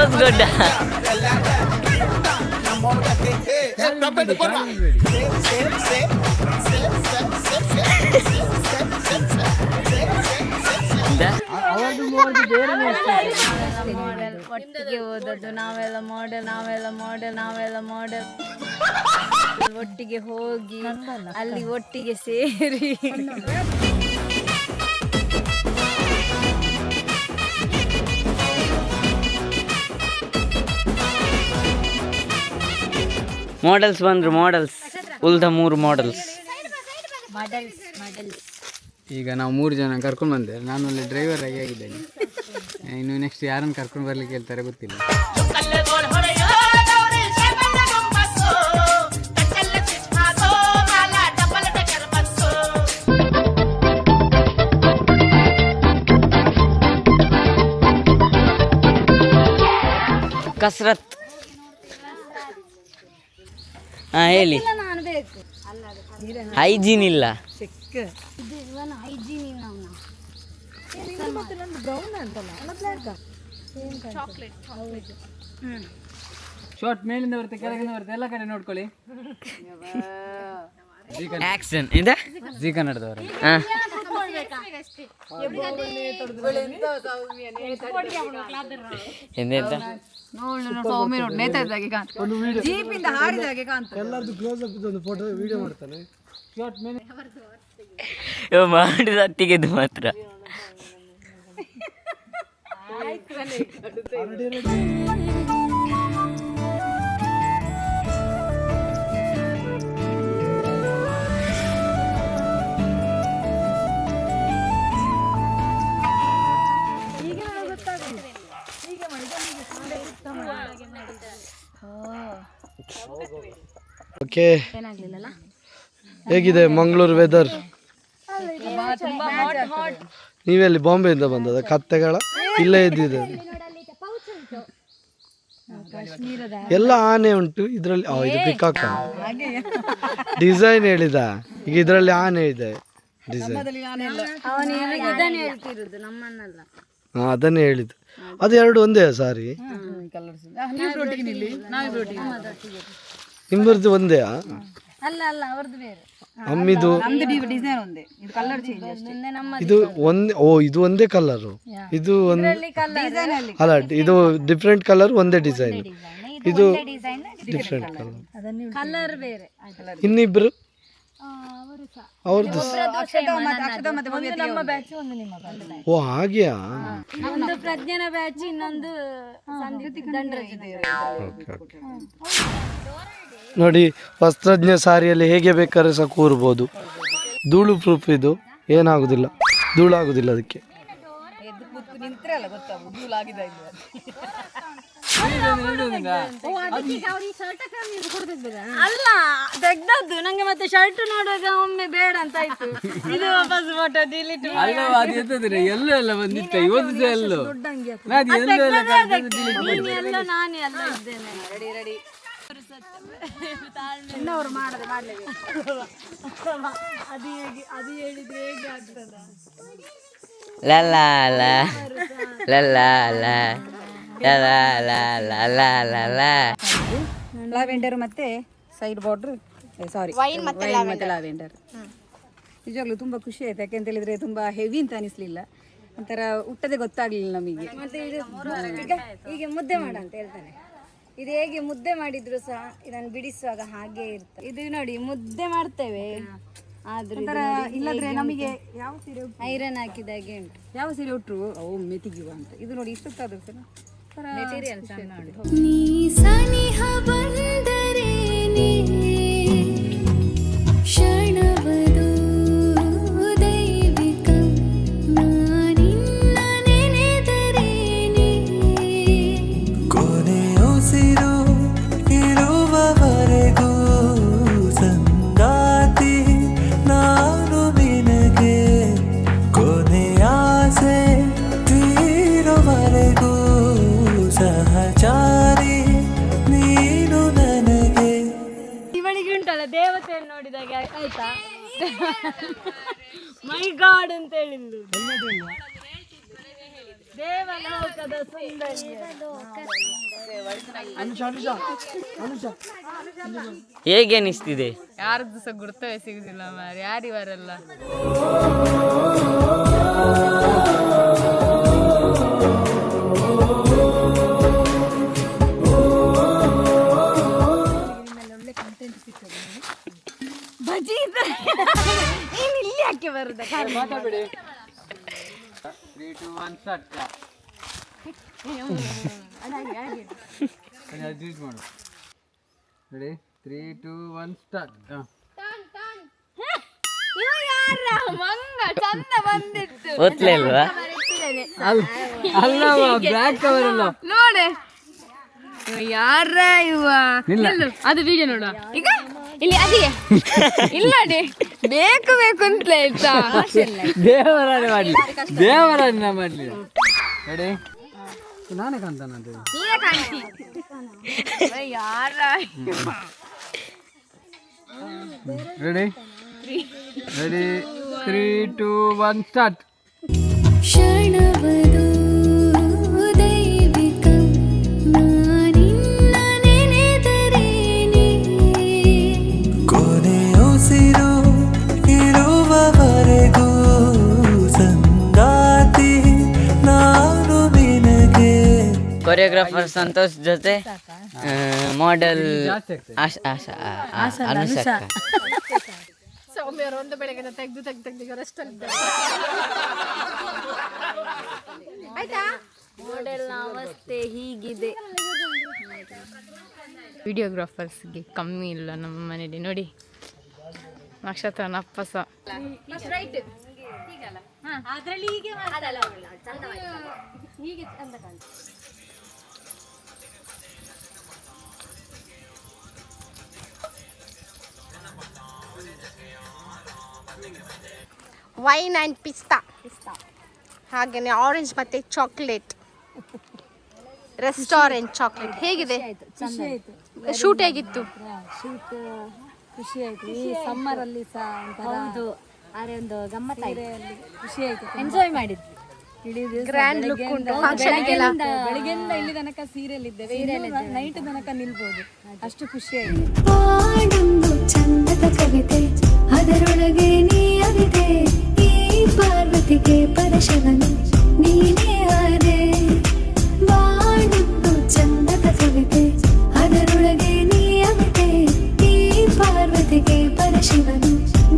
ಹೋಸ್ಗೊಡ್ಡ ಒಟ್ಟಿಗೆ ಓದೋದು ನಾವೆಲ್ಲ ಮಾಡೆಲ್ ಒಟ್ಟಿಗೆ ಹೋಗಿ ಅಲ್ಲಿ ಒಟ್ಟಿಗೆ ಸೇರಿ ಮಾಡೆಲ್ಸ್ ಬಂದ್ರು. ಮಾಡೆಲ್ಸ್ ಉಳ್ದ 3 ಮಾಡೆಲ್ಸ್. ಈಗ ನಾವು 3 ಜನ ಕರ್ಕೊಂಡು ಬಂದೆ. ನಾನು ಅಲ್ಲಿ ಡ್ರೈವರ್ ಆಗಿ ಆಗಿದ್ದೇನೆ. ಇನ್ನು ನೆಕ್ಸ್ಟ್ ಯಾರನ್ನು ಕರ್ಕೊಂಡು ಬರ್ಲಿಕ್ಕೆ ಹೇಳ್ತಾರೆ ಗೊತ್ತಿಲ್ಲ. ಕಸರತ್ ಹೇಳಿ. ಹೈಜೀನ್ ಇಲ್ಲ. ಶಾರ್ಟ್ ಮೇಲಿಂದ ಬರುತ್ತೆ, ಕೆಳಗಿಂದ ಬರುತ್ತೆ, ಎಲ್ಲ ಕಡೆ ನೋಡ್ಕೊಳ್ಳಿ. ಆಕ್ಷನ್ ಇದೆ ಜಿ ಕನ್ನಡದವರು. ಎಂತೆಂತ ಮಾಡಿದ ಅತ್ತಿಗೆದು ಮಾತ್ರ. ಓಕೆ, ಹೇಗಿದೆ ಮಂಗಳೂರು ವೆದರ್? ನೀವೆಲ್ಲಿ ಬಾಂಬೆಯಿಂದ ಬಂದದ? ಕತ್ತೆಗಳ ಇಲ್ಲೇ ಇದ್ದಿದೆ ಎಲ್ಲ ಆನೆ ಉಂಟು ಇದರಲ್ಲಿ. ಇದು ಪಿಕಾಕ ಡಿಸೈನ್ ಹೇಳಿದ. ಈಗ ಇದರಲ್ಲಿ ಆನೆ ಇದೆ ಡಿಸೈನ್. ಅದನ್ನೇ ಹೇಳಿದ್ದು. ಅದು ಎರಡು ಒಂದೇ ಸಾರಿ ನಿಮ್ಮದು ಒಂದೇ? ಅಮ್ಮಿದು ಇದು ಒಂದೇ. ಓ, ಇದು ಒಂದೇ ಕಲರ್. ಇದು ಅಲ್ಲ, ಇದು ಡಿಫ್ರೆಂಟ್ ಕಲರ್, ಒಂದೇ ಡಿಸೈನ್. ಇದು ಡಿಫ್ರೆಂಟ್ ಕಲರ್. ಇನ್ನಿಬ್ರು ಅವ್ರದ್ದು. ಓ, ಹಾಗೆಯಾ? ಪ್ರಜ್ಞಾನ ಬ್ಯಾಚ್, ಇನ್ನೊಂದು ನೋಡಿ, ವಸ್ತ್ರಜ್ಞ ಸಾರಿಯಲ್ಲಿ ಹೇಗೆ ಬೇಕಾದ್ರೆ ಸಹ ಕೂರ್ಬೋದು. ಧೂಳು ಪ್ರೂಫ್ ಇದು, ಏನಾಗುದಿಲ್ಲ, ಧೂಳಾಗುದಿಲ್ಲ ಅದಕ್ಕೆ. ಅಲ್ಲ, ತೆಗ್ದದ್ದು ನಂಗೆ ಮತ್ತೆ ಶರ್ಟ್ ನೋಡುವಾಗ ಒಮ್ಮೆ ಬೇಡ ಅಂತ ಆಯ್ತು. ಇದು ವಾಪಸ್ ಫೋಟೋ ಡಿಲೀಟ್ ಎಲ್ಲ ಬಂದಿತ್ತ ಇವತ್ತು ಎಲ್ಲೋ ಎಲ್ಲ ನಾನೇ ಎಲ್ಲ ಇದ್ದೇನೆ. ರೆಡಿ ಇನ್ನವರು ಮಾಡ್ಲೇಬೇಕು. ಅದು ಹೇಳಿದ್ರೆ ಹೇಗೆ ಆಗ್ತದ? ಲಾವೆಂಡರ್ ಮತ್ತೆ ಸೈಡ್ ಬಾರ್ಡರ್, ಸಾರಿ ವೈನ್ ಮತ್ತೆ ಲಾವೆಂಡರ್. ನಿಜವಾಗ್ಲೂ ತುಂಬಾ ಖುಷಿ ಆಯ್ತು. ಯಾಕೆಂತ ಹೇಳಿದ್ರೆ ತುಂಬಾ ಹೆವಿ ಅಂತ ಅನಿಸ್ಲಿಲ್ಲ, ಒಂಥರ ಊಟದೇ ಗೊತ್ತಾಗ್ಲಿಲ್ಲ ನಮಗೆ. ಮತ್ತೆ ಈಗ ಮುದ್ದೆ ಮಾಡ ಅಂತ ಹೇಳ್ತಾನೆ. ಇದು ಹೇಗೆ ಮುದ್ದೆ ಮಾಡಿದ್ರು ಸಹ ಇದನ್ನು ಬಿಡಿಸುವಾಗ ಹಾಗೆ ಇರ್ತದೆ. ಇದು ನೋಡಿ, ಮುದ್ದೆ ಮಾಡ್ತೇವೆ ಆದ್ರೆ ಇಲ್ಲದ್ರೆ ನಮಗೆ ಯಾವ ಸೀರೆ ಐರನ್ ಹಾಕಿದಾಗೆ ಉಂಟು. ಯಾವ ಸೀರೆ ಉಟ್ರು ಒಮ್ಮೆ ತೆಗಿಯುವ ಅಂತ. ಇದು ನೋಡಿ, ಇಷ್ಟೊತ್ತಾದ್ರು ಮೆಟೀರಿಯಲ್ ದೇವತೆಯನ್ನು ನೋಡಿದಾಗ ಆಯ್ತಾ, ಮೈ ಗಾಡ್ ಅಂತ ಹೇಳಿದ್ದು. ಹೇಗೆ ಅನಿಸ್ತಿದೆ? ಯಾರದ್ದು ಸಹ ಗುರ್ತವೇ ಸಿಗುದಿಲ್ಲ ಮಾರಿ, ಯಾರಿವರೆಲ್ಲ. ಬಜಿ ನೀನು ಇಲ್ಲಿ ಯಾಕೆ ಬರುದ? ಮಾತಾಡ್ಬೇಡಿ. 3, 2, 1 ಸ್ಟಾರ್ಟ್. ಅಡ್ಜಸ್ಟ್ ಮಾಡು. Ready 3, 2, 1 start. ಓದ್ಲೇ ಇಲ್ವಾ? ಅಲ್ಲವ ಬ್ಯಾಕ್ ಕವರ್ ಅಲ್ಲ ನೋಡೆ ಯಾರ ಇವ. ಅದು ವಿಡಿಯೋ ನೋಡುವ ಈಗ. ಇಲ್ಲಿ ಅದಿಗೆ ಇಲ್ಲ ನೋಡಿ, ಬೇಕು ಬೇಕು ಅಂತಲೇ ಆಯ್ತಾ. ದೇವರಾಣೆ ಮಾಡ್ಲಿ, ದೇವರಾಣೆ ಮಾಡ್ಲಿ. ರೆಡಿ ನಾನೇ ಕಾಣ್ತಾನಂತ ನೀನೇ ಕಾಣ್ತಿ ಯಾರ. Ready ready 3, 2, 1 start. ಶರಣವದು ದೈವಿಕ ನಾನಿನ್ನ ನೆನೆದರೇನೆ ಕೊನೆಯುಸಿರು ಇರುವವರೆಗೂ ಸಂಗಾತಿ ನಾನು ನಿನಗೆ. ಕೊರಿಯೋಗ್ರಾಫರ್ ಸಂತೋಷ್ ಜೊತೆ ಮಾಡೆಲ್ ಅನುಷಕ್ಕ. ಸೌಮ್ಯರು ಒಂದು ಬೆಳಗ್ಗೆ ತೆಗ್ದು ಆಯ್ತಾ. ಮಾಡೆಲ್ನ ಅವಸ್ಥೆ ಹೀಗಿದೆ. ವಿಡಿಯೋಗ್ರಾಫರ್ಸ್ಗೆ ಕಮ್ಮಿ ಇಲ್ಲ ನಮ್ಮ ಮನೇಲಿ ನೋಡಿ. ನಕ್ಷತ್ರ ನಪ್ಪಸ ವೈನ್ ಆ್ಯಂಡ್ ಪಿಸ್ತಾ, ಹಾಗೆಯೇ ಆರೆಂಜ್ ಮತ್ತು ಚಾಕ್ಲೇಟ್, ರೆಸ್ಟೋರೆಂಟ್ ಚಾಕ್ಲೇಟ್. ಹೇಗಿದೆ ಶೂಟ್? ಹೇಗಿತ್ತು ಶೂಟ್? ಖುಷಿ ಆಯ್ತು. ಈ ಸಮ್ಮರ್ ಅಲ್ಲಿ ಸಹ ಹೌದು, ಆದ್ರೆ ಒಂದು ಗಮ್ಮತ್ತಾಯ್ತು, ಖುಷಿ ಆಯ್ತು, ಎಂಜಾಯ್ ಮಾಡಿದ್ವಿ. ಗ್ರ್ಯಾಂಡ್ ಲುಕ್ ಉಂಟು ಫಂಕ್ಷನ್ಗೆಲ್ಲ. ಬೆಳಗ್ಗೆಯಿಂದ ಇಲ್ಲಿ ತನಕ ಸೀರಿಯಲ್ ಇದ್ದೇವೆ, ನೈಟ್ ತನಕ ನಿಲ್ಬಹುದು, ಅಷ್ಟು ಖುಷಿ ಆಯ್ತು. ಪಾಡೊಂದು ಚಂದದ ಕವಿತೆ, ಅದರೊಳಗೆ ನೀ ಅವಿದೆ, ಈ ಪಾರ್ವತಿಗೆ ಪರಶಿವನು ನೀನೇ ಆದೆ. ಬಾಳೊಂದು ಚಂದದ ಕವಿತೆ, ಅದರೊಳಗೆ ನೀ ಅವಿದೆ, ಈ ಪಾರ್ವತಿಗೆ ಪರಶಿವನು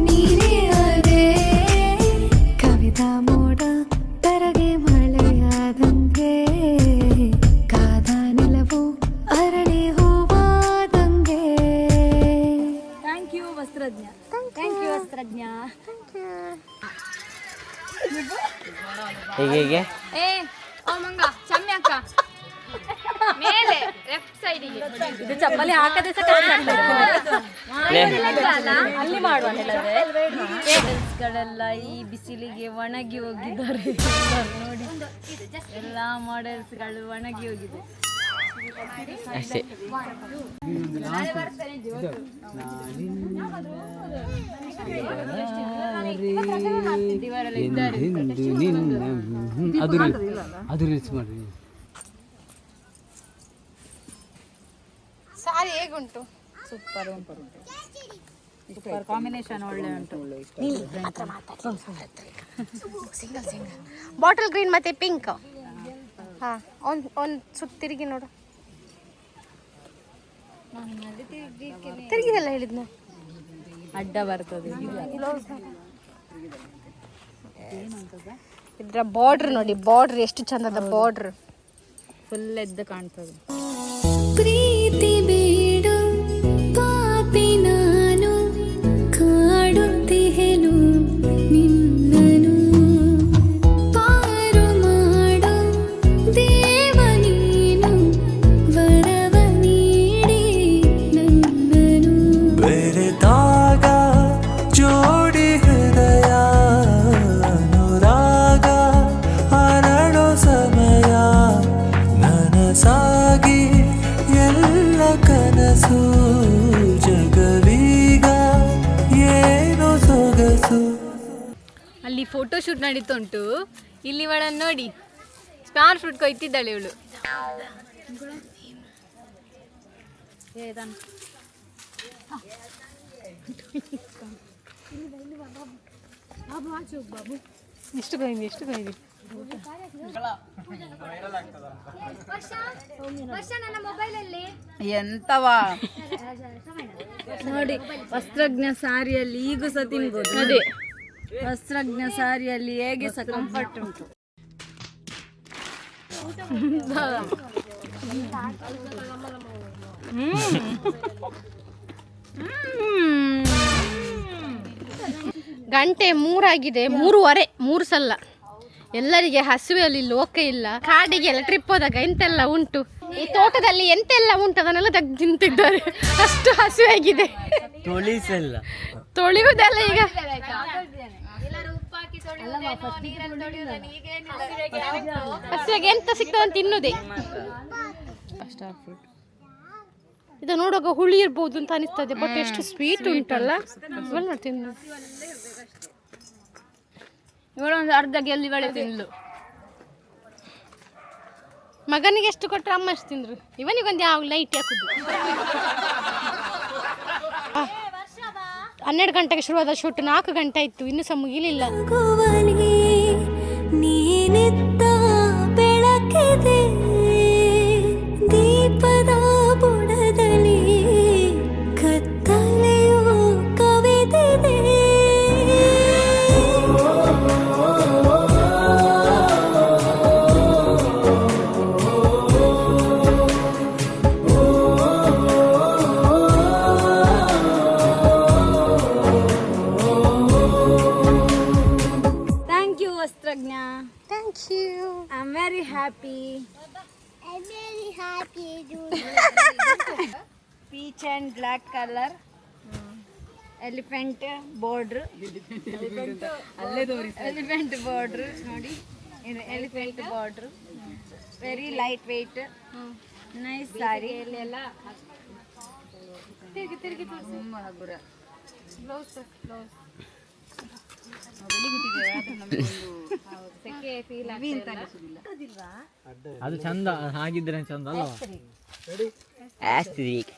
ನೀನೇ ಆದೆ. ಕವಿತಾ ಮೋಡ ತರಗೆ ಮಳೆಯಾದಂಗೆ, ಕಾದ ನಿಲವು ಅರಳಿ ಹೂವಾದಂಗೆ. ಥ್ಯಾಂಕ್ ಯು ವಸ್ತ್ರಜ್ಞ, ಥ್ಯಾಂಕ್ ಯು ವಸ್ತ್ರಜ್ಞ. ಹೀಗೆ ಏ ಓ ಮಂಗ ಚಮ್ಮಿ ಅಕ್ಕ ಮೇಲೆ ಲೆಫ್ಟ್ ಸೈಡಿಗೆ. ಇದು ಚಪ್ಪಲಿ ಹಾಕದೆ ಸಹ ಅಲ್ಲಿ ಮಾಡುವ ಗಳೆಲ್ಲ ಈ ಬಿಸಿಲಿಗೆ ಒಣಗಿ ಹೋಗಿದ್ದಾರೆ ನೋಡಿ. ಎಲ್ಲ ಮಾಡೆಲ್ಸ್ಗಳು ಒಣಗಿ ಹೋಗಿದೆ ಅಷ್ಟೇ. ಅದು ರೀಲ್ಸ್ ಮಾಡ್ರಿ. ಸಾರಿ ಹೇಗುಂಟು? ಸೂಪರ್ ಸೂಪರ್ ಕಾಂಬಿನೇಷನ್ ಒಳ್ಳೆ ಉಂಟು. ಸಿಂಗಲ್ ಬಾಟಲ್ ಗ್ರೀನ್ ಮತ್ತೆ ಪಿಂಕ್. ಹಾ ಒಂದು ಸುತ್ತ ತಿರುಗಿ ನೋಡು. ತಿರುಗಿದೆಲ್ಲ ಹೇಳಿದ್ನ ಅಡ್ಡ ಬರ್ತದೆ. ಇದ್ರ ಬಾರ್ಡರ್ ನೋಡಿ, ಬಾರ್ಡರ್ ಎಷ್ಟು ಚಂದದ ಬಾರ್ಡರ್, ಫುಲ್ ಎದ್ದು ಕಾಣ್ತದೆ. ಪ್ರೀತಿ ಬೇಡು ಪಾಪಿ ನಾನು, ಕಾಡುತ್ತಿಹೆನು ನಿನ್ನನು, ಪಾರು ಮಾಡು ದೇವ ನೀನು, ವರವ ನೀಡಿ ನನ್ನನು. ಬೆರೆತಾಗ ಜೋಡಿ ಹೃದಯ, ಅನುರಾಗ ಅರಳೋ ಸಮಯ, ನನಸಾಗಿ ಎಲ್ಲ ಕನಸು, ಜಗವೀಗ ಏನು ಸೊಗಸು. ಅಲ್ಲಿ ಫೋಟೋ ಶೂಟ್ ನಡೀತುಂಟು. ಇಲ್ಲಿ ಒಳಗೆ ನೋಡಿ ಸ್ಟಾರ್ ಫ್ರೂಟ್ ಕೊಯ್ತಿದ್ದಾಳೆ ಇವಳು. ಎಷ್ಟು ಕೊಯ್ದಿ ಎಂತವಾ ನೋಡಿ ವಸ್ತ್ರಜ್ಞ ಸಾರಿಯಲ್ಲಿ ಈಗೂ ಸಹ ತಿನ್ಬೋದು. ಅದೇ ವಸ್ತ್ರಜ್ಞ ಸಾರಿಯಲ್ಲಿ ಹೇಗೆ ಸಹ ಕಂಫರ್ಟ್ ಉಂಟು. ಗಂಟೆ 3 ಆಗಿದೆ, 3:15, 3 ಸಲ. ಎಲ್ಲರಿಗೆ ಹಸುವೆಯಲ್ಲಿ ಲೋಕ ಇಲ್ಲ. ಕಾಡಿಗೆಲ್ಲ ಟ್ರಿಪ್ ಹೋದಾಗ ಎಂತೆಲ್ಲ ಉಂಟು, ಈ ತೋಟದಲ್ಲಿ ಎಂತೆಲ್ಲ ಉಂಟು ಅದನ್ನೆಲ್ಲ ತೆಗ್ದು ತಿಂತಿದ್ದಾರೆ. ಅಷ್ಟು ಹಸುವಾಗಿದೆ. ತೊಳೆಯುವುದಲ್ಲ ಈಗ. ಹಸುವಿಗೆ ಎಂತ ಸಿಗ್ತದೆ ತಿನ್ನುದೇ. ಸ್ಟಾರ್ ಫ್ರೂಟ್ ಇದು ನೋಡುವಾಗ ಹುಳಿ ಇರ್ಬೋದು ಅಂತ ಅನಿಸ್ತದೆ, ಬಟ್ ಎಷ್ಟು ಸ್ವೀಟ್ ಉಂಟಲ್ಲ. ತಿನ್ನು. ಇವಳೊಂದು ಅರ್ಧ ಗೆಲ್ಲಿ ಬಳೆ ತಿನ್ಲು. ಮಗನಿಗೆ ಎಷ್ಟು ಕೊಟ್ಟರೆ ಅಮ್ಮ ಎಷ್ಟು ತಿಂದ್ರು. ಇವನಿಗೊಂದು ಯಾವ ಲೈಟ್ ಹಾಕುದು. 12 ಗಂಟೆಗೆ ಶುರುವಾದ ಶೂಟ್ 4 ಗಂಟೆ ಆಯ್ತು, ಇನ್ನೂ ಸಹ ಮುಗಿಲಿಲ್ಲ. ನೀನಿತ್ತ ಬೆಳಕಿದೆ ದೀಪದ ಬುಡದಲ್ಲಿ ಕತ್ತಲೆಯು ಕವಿದಿದೆ. Thank you. I'm very happy. Peach and black color. Elephant border. Elephant border. ನೋಡಿ ಇದು elephant border. Very light weight. Nice saree. ಎಲ್ಲ ತಿರುಗಿ ಅದು ಚಂದ ಹಾಗಿದ್ರೆ ಚಂದ ಅಲ್ವಾ? ಆಸ್ತಿಕ್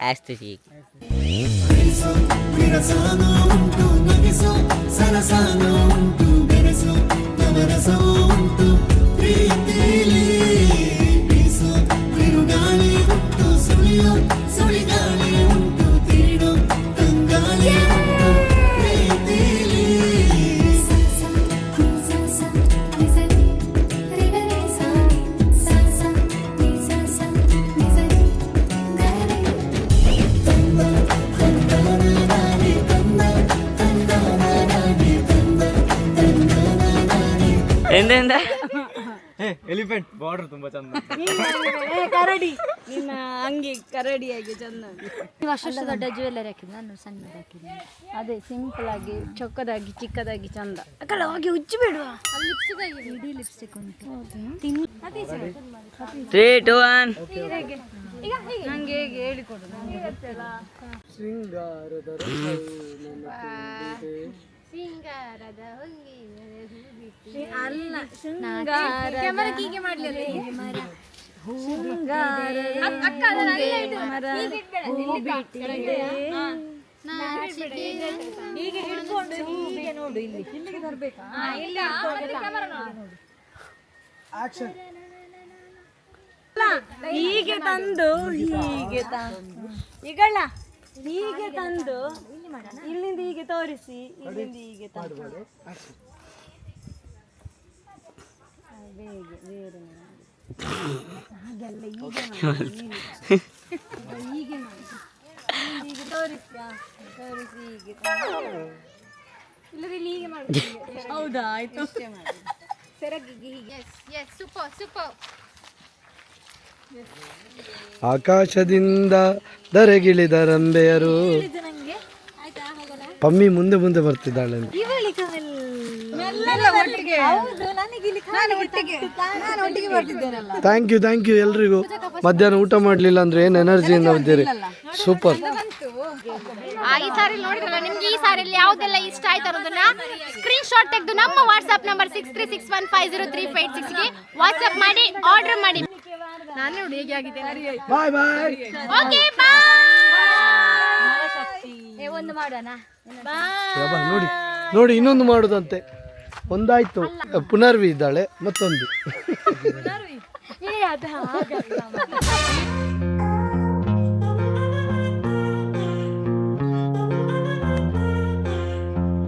ಎಂದ ಎಲಿಫೆಂಟ್ ಬಾರ್ಡರ್ ತುಂಬಾ ಚಂದ. ಕರಡಿ ನಿನ್ನ ಅಂಗಿ ಕರಡಿಯಾಗಿ ಚಂದ. ನೀವು ಅಷ್ಟು ದೊಡ್ಡ ಜ್ಯುವೆಲ್ಲರಿ ಹಾಕಿದ್ದು, ನಾನು ಸಣ್ಣದು ಹಾಕಿದ್ದು. ಅದೇ ಸಿಂಪಲ್ ಆಗಿ ಚೊಕ್ಕದಾಗಿ ಚಿಕ್ಕದಾಗಿ ಚಂದ. ಅಕ್ಕಳ ಹೋಗಿ ಉಜ್ಜಿ ಬಿಡುವ. ಇಡೀ ಲಿಪ್ಸ್ಟಿಕ್ ಉಂಟು. 3, 2, 1. ನಂಗೆ ಹೇಗೆ ಹೇಳಿಕೊಡು. ಸಿಂಗಾರದ ಹೊಂಗಿ ಅಲ್ಲ ಶೃಂಗಾರ ಹೀಗೆ ಮಾಡ್ಲಿಲ್ಲ. ಹೀಗೆ ಹಿಡ್ಕೊಂಡು ಹೀಗೆ ನೋಡು, ಇಲ್ಲಿಗೆ ತರ್ಬೇಕಾ? ಹೀಗೆ ತಂದು ಹೀಗೆ ಈಗಲ್ಲ ಹೀಗೆ ತಂದು ಇಲ್ಲಿಂದ ಹೀಗೆ ತೋರಿಸಿ, ಇಲ್ಲಿಂದ ಹೀಗೆ ತಂದು ಹಾಗೆಲ್ಲ ಹೀಗೆ ಮಾಡಿ ಹೀಗೆ ತೋರಿಸಿ ಹೀಗೆ ಇಲ್ಲದ್ರೆ ಇಲ್ಲಿ ಹೀಗೆ ಮಾಡಿ. ಹೌದಾ, ಆಯ್ತು. ಸೆರಗಿಗೆ ಹೀಗೆ. Super super. ಆಕಾಶದಿಂದ ಧರೆಗಿಳಿದ ರಂಬೆಯರು. ಪಮ್ಮಿ ಮುಂದೆ ಮುಂದೆ ಬರ್ತಿದ್ದಾಳೆ. ಥ್ಯಾಂಕ್ ಯು ಎಲ್ರಿಗೂ. ಮಧ್ಯಾಹ್ನ ಊಟ ಮಾಡಲಿಲ್ಲ ಅಂದ್ರೆ ಏನು ಎನರ್ಜಿಯಿಂದ ಇದ್ದೀರಿ. ಸೂಪರ್. ಈ ಸಾರಿ ನೋಡಿದ್ರಲ್ಲ, ನಿಮ್ಗೆ ಈ ಸಾರಿಯಲ್ಲಿ ಯಾವ್ದೆಲ್ಲ ಇಷ್ಟ ಆಯ್ತು ಅನ್ನೋದನ್ನ ಸ್ಕ್ರೀನ್ ಶಾಟ್ ತೆಗೆದು ನಮ್ಮ ವಾಟ್ಸ್ಆಪ್ ನಂಬರ್ 6361503586 ಗೆ ವಾಟ್ಸ್ಆಪ್ ಮಾಡಿ ಆರ್ಡರ್ ಮಾಡಿ. ನಾನು ನೋಡಿ ಹೇಗೆ ಆಗಿದೆ. Bye bye. Okay bye. ಒಂದು ಮಾಡೋಣ. ನೋಡಿ ನೋಡಿ ಇನ್ನೊಂದು ಮಾಡುದಂತೆ. ಒಂದಾಯ್ತು, ಪುನರ್ವಿ ಇದ್ದಾಳೆ, ಮತ್ತೊಂದು